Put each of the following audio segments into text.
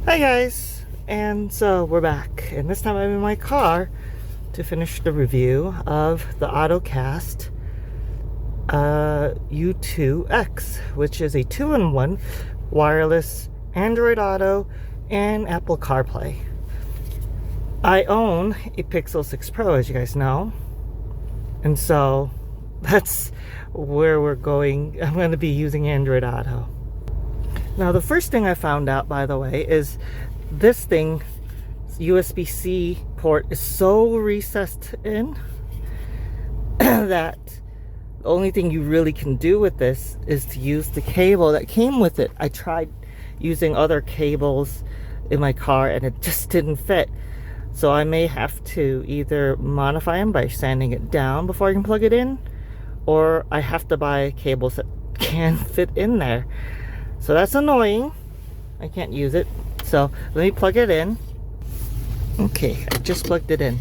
Hi guys, and so we're back, and this time I'm in my car to finish the review of the Ottocast U2-X, which is a 2-in-1 wireless Android Auto and Apple CarPlay. I own a Pixel 6 Pro, as you guys know, and so that's where we're going. I'm going to be using Android Auto. Now, the first thing I found out, by the way, is this thing, Usbc port, is so recessed in that the only thing you really can do with this is to use the cable that came with it. I tried using other cables in my car and it just didn't fit. So I may have to either modify them by sanding it down before I can plug it in, or I have to buy cables that can fit in there. So that's annoying. I can't use it. So let me plug it in. Okay, I just plugged it in.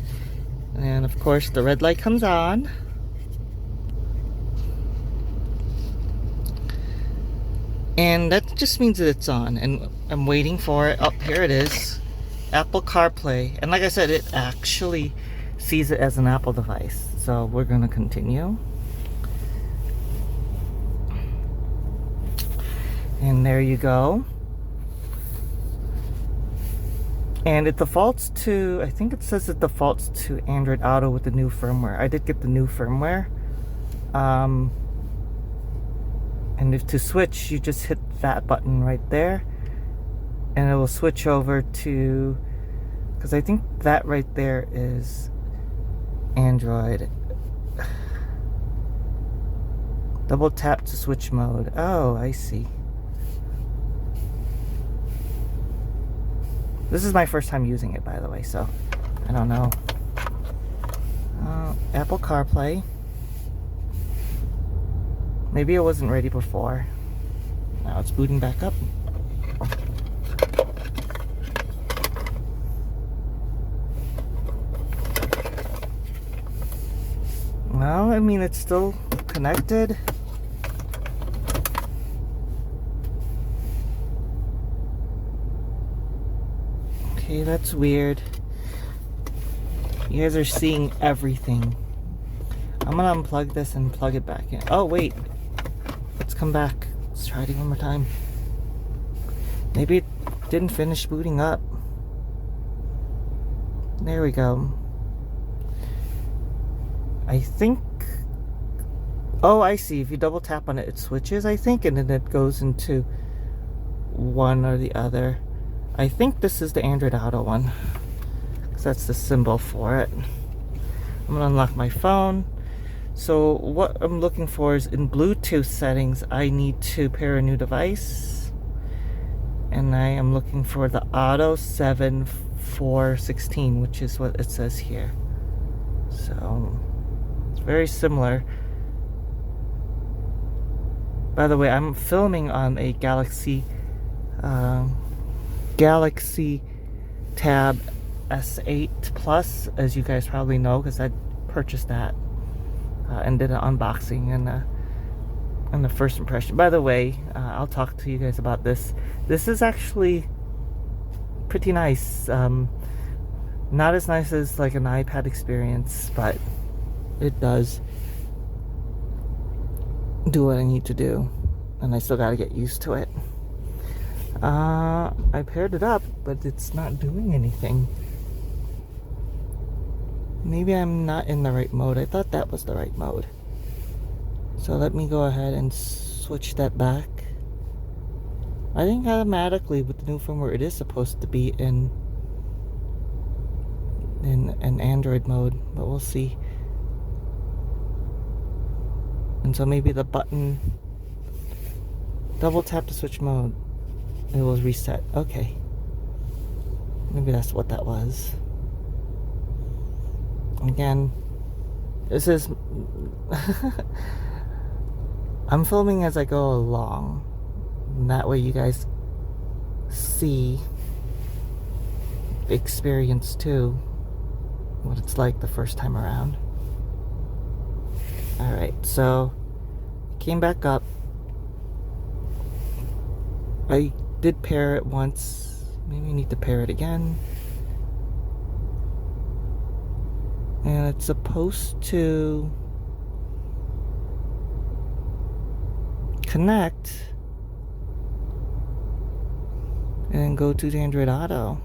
And of course the red light comes on. And that just means that it's on. And I'm waiting for it. Oh, here it is. Apple CarPlay. And like I said, it actually sees it as an Apple device. So we're going to continue. And there you go. And it defaults to, I think it says it defaults to Android Auto with the new firmware. I did get the new firmware. And if to switch, you just hit that button right there. And it will switch over to, because I think that right there is Android. Double tap to switch mode. Oh, I see. This is my first time using it, by the way, so I don't know. Apple CarPlay. Maybe it wasn't ready before. Now it's booting back up. Well, I mean, it's still connected. Okay, that's weird. You guys are seeing everything. I'm gonna unplug this and plug it back in. Oh, wait. Let's come back. Let's try it one more time. Maybe it didn't finish booting up. There we go. I think... Oh, I see. If you double tap on it, it switches, I think, and then it goes into one or the other. I think this is the Android Auto one, because that's the symbol for it. I'm going to unlock my phone. So what I'm looking for is in Bluetooth settings, I need to pair a new device. And I am looking for the Auto 7416, which is what it says here. So it's very similar. By the way, I'm filming on a Galaxy Tab S8 Plus, as you guys probably know, because I purchased that and did an unboxing and the first impression. By the way, I'll talk to you guys about this. This is actually pretty nice. Not as nice as like an iPad experience, but it does do what I need to do, and I still got to get used to it. I paired it up, but it's not doing anything. Maybe I'm not in the right mode. I thought that was the right mode. So let me go ahead and switch that back. I think automatically with the new firmware it is supposed to be in an Android mode, but we'll see. And so maybe the button, double tap to switch mode, it was reset. Okay, maybe that's what that was. Again, this is I'm filming as I go along, and that way you guys see the experience too, what it's like the first time around. Alright, so came back up. I did pair it once maybe I need to pair it again. And it's supposed to connect and then go to the Android Auto.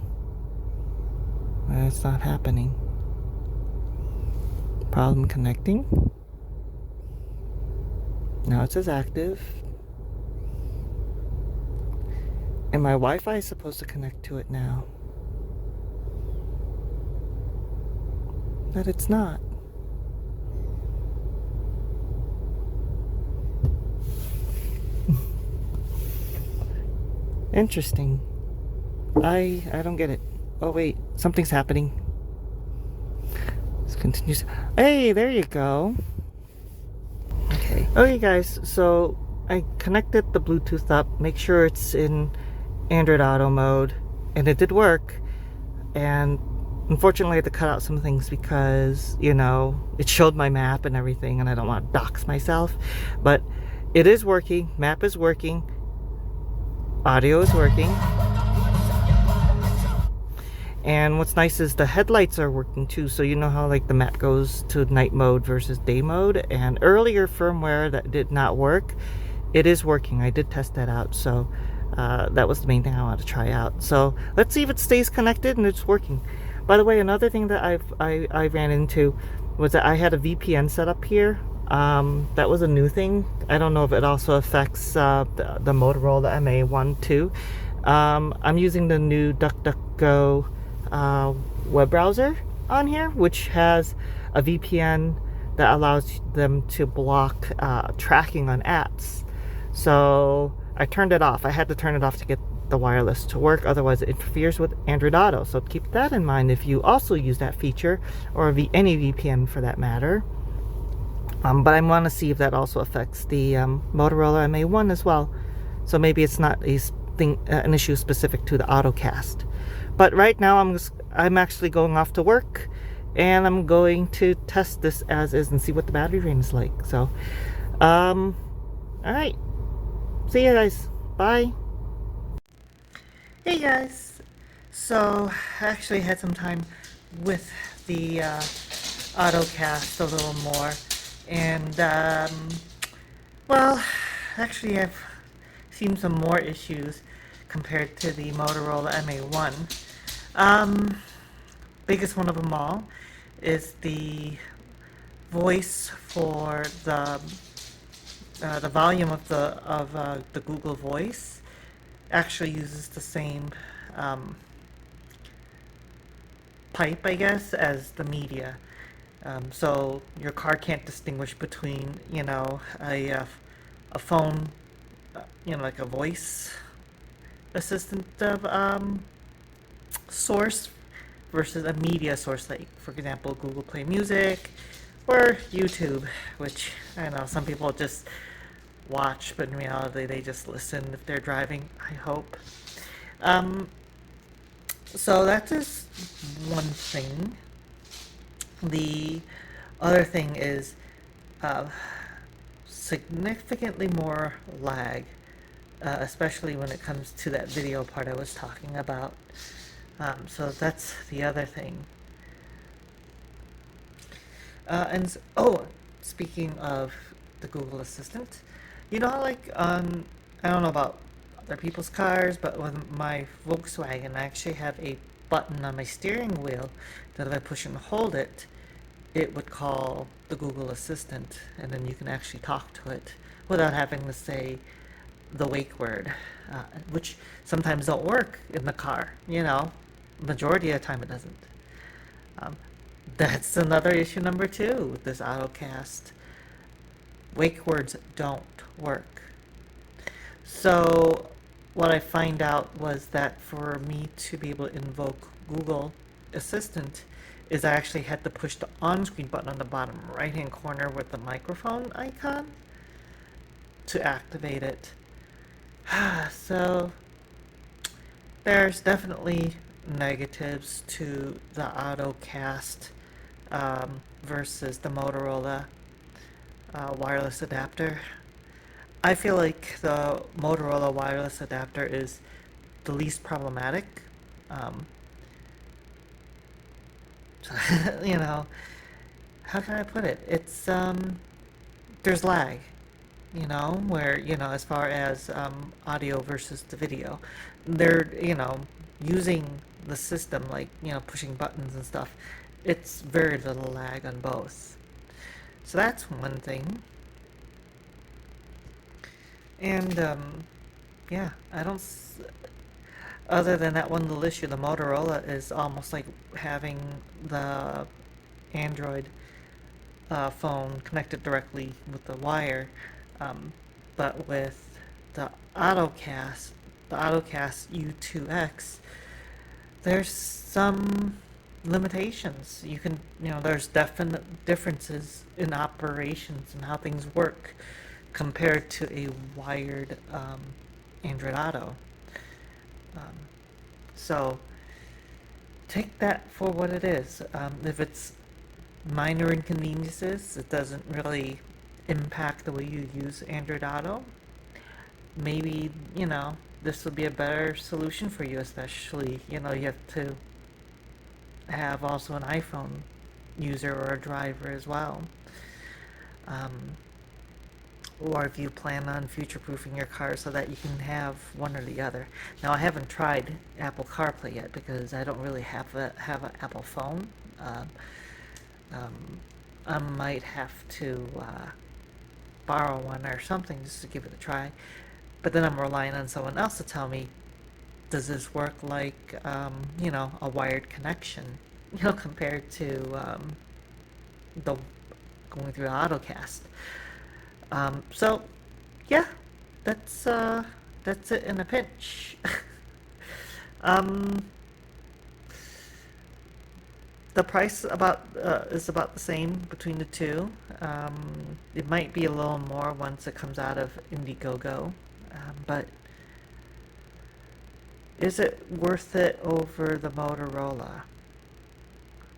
That's not happening. Problem connecting. Now it says active. And my Wi-Fi is supposed to connect to it now. But it's not. Interesting. I don't get it. Oh wait, something's happening. Let's continue. Hey, there you go. Okay, guys, so I connected the Bluetooth up, make sure it's in Android Auto mode, and it did work. And unfortunately I had to cut out some things because, you know, it showed my map and everything, and I don't want to dox myself. But it is working, map is working, audio is working. And what's nice is the headlights are working too, so you know how like the map goes to night mode versus day mode, and earlier firmware that did not work, it is working. I did test that out, so that was the main thing I wanted to try out. So let's see if it stays connected and it's working. By the way, another thing that I ran into was that I had a VPN set up here. That was a new thing. I don't know if it also affects the Motorola MA1 too. I'm using the new DuckDuckGo web browser on here, which has a VPN that allows them to block tracking on apps. So I turned it off. I had to turn it off to get the wireless to work, otherwise it interferes with Android Auto. So keep that in mind if you also use that feature, or any VPN for that matter. But I want to see if that also affects the Motorola MA1 as well. So maybe it's not an issue specific to the Ottocast. But right now I'm actually going off to work, and I'm going to test this as is and see what the battery drain is like. So all right, see you guys, bye. Hey guys, so I actually had some time with the Ottocast a little more, and well, actually I've seen some more issues compared to the Motorola MA1. Biggest one of them all is the voice for the volume of the Google Voice actually uses the same pipe, I guess, as the media. So your car can't distinguish between, you know, a phone, you know, like a voice assistant source versus a media source, like for example Google Play Music or YouTube, which I know some people just watch, but in reality they just listen if they're driving, I hope. So that is one thing. The other thing is significantly more lag, especially when it comes to that video part I was talking about. So that's the other thing. Speaking of the Google Assistant, you know how like I don't know about other people's cars, but with my Volkswagen, I actually have a button on my steering wheel that if I push and hold it, it would call the Google Assistant, and then you can actually talk to it without having to say the wake word, which sometimes don't work in the car, you know, majority of the time it doesn't. That's another issue number 2 with this Ottocast. Wake words don't work. So what I find out was that for me to be able to invoke Google Assistant is I actually had to push the on-screen button on the bottom right-hand corner with the microphone icon to activate it. So there's definitely negatives to the Ottocast versus the Motorola wireless adapter. I feel like the Motorola wireless adapter is the least problematic You know, how can I put it? It's there's lag, you know, where, you know, as far as audio versus the video, they're, you know, using the system, like, you know, pushing buttons and stuff. It's very little lag on both. So that's one thing. And yeah, I don't. Other than that one little issue, the Motorola is almost like having the Android phone connected directly with the wire, but with the Ottocast, U2-X, there's some limitations. You can, you know, there's definite differences in operations and how things work compared to a wired Android Auto. So take that for what it is. If it's minor inconveniences, it doesn't really impact the way you use Android Auto, maybe, you know, this would be a better solution for you, especially, you know, you have to have also an iPhone user or a driver as well. Or if you plan on future-proofing your car so that you can have one or the other. Now, I haven't tried Apple CarPlay yet because I don't really have an Apple phone. I might have to borrow one or something just to give it a try. But then I'm relying on someone else to tell me, does this work like, you know, a wired connection, you know, compared to the going through the Ottocast. So, yeah, that's it in a pinch. The price is about the same between the two. It might be a little more once it comes out of Indiegogo, but is it worth it over the Motorola?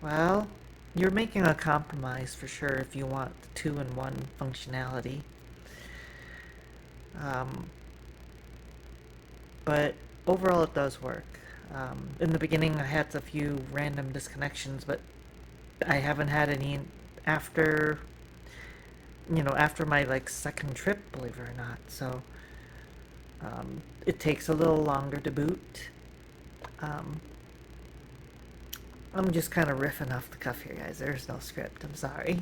Well, you're making a compromise for sure if you want the two-in-one functionality. But overall it does work. In the beginning I had a few random disconnections, but I haven't had any after, you know, after my like second trip, believe it or not. So it takes a little longer to boot. I'm just kind of riffing off the cuff here, guys. There's no script. I'm sorry.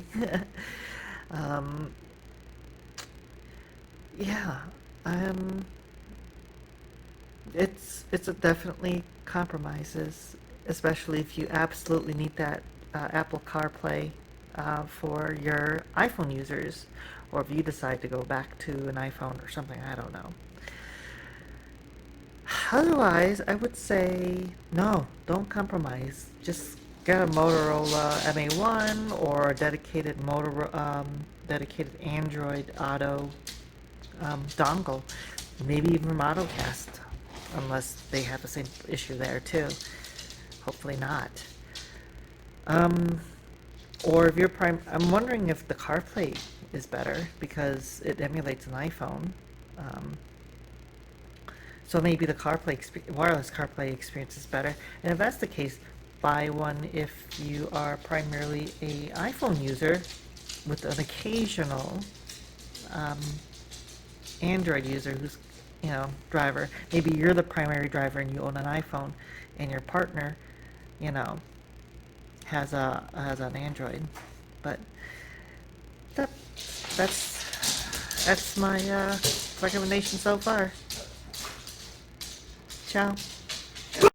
Yeah. It's definitely compromises, especially if you absolutely need that Apple CarPlay for your iPhone users, or if you decide to go back to an iPhone or something. I don't know. Otherwise, I would say no, don't compromise. Just get a Motorola MA1 or a dedicated dedicated Android Auto dongle, maybe even from Ottocast, unless they have the same issue there too. Hopefully not. Or if you're I'm wondering if the CarPlay is better because it emulates an iPhone. So maybe the wireless CarPlay experience is better. And if that's the case, buy one if you are primarily a iPhone user with an occasional Android user who's, you know, driver. Maybe you're the primary driver and you own an iPhone, and your partner, you know, has an Android. But that's my recommendation so far. Ciao.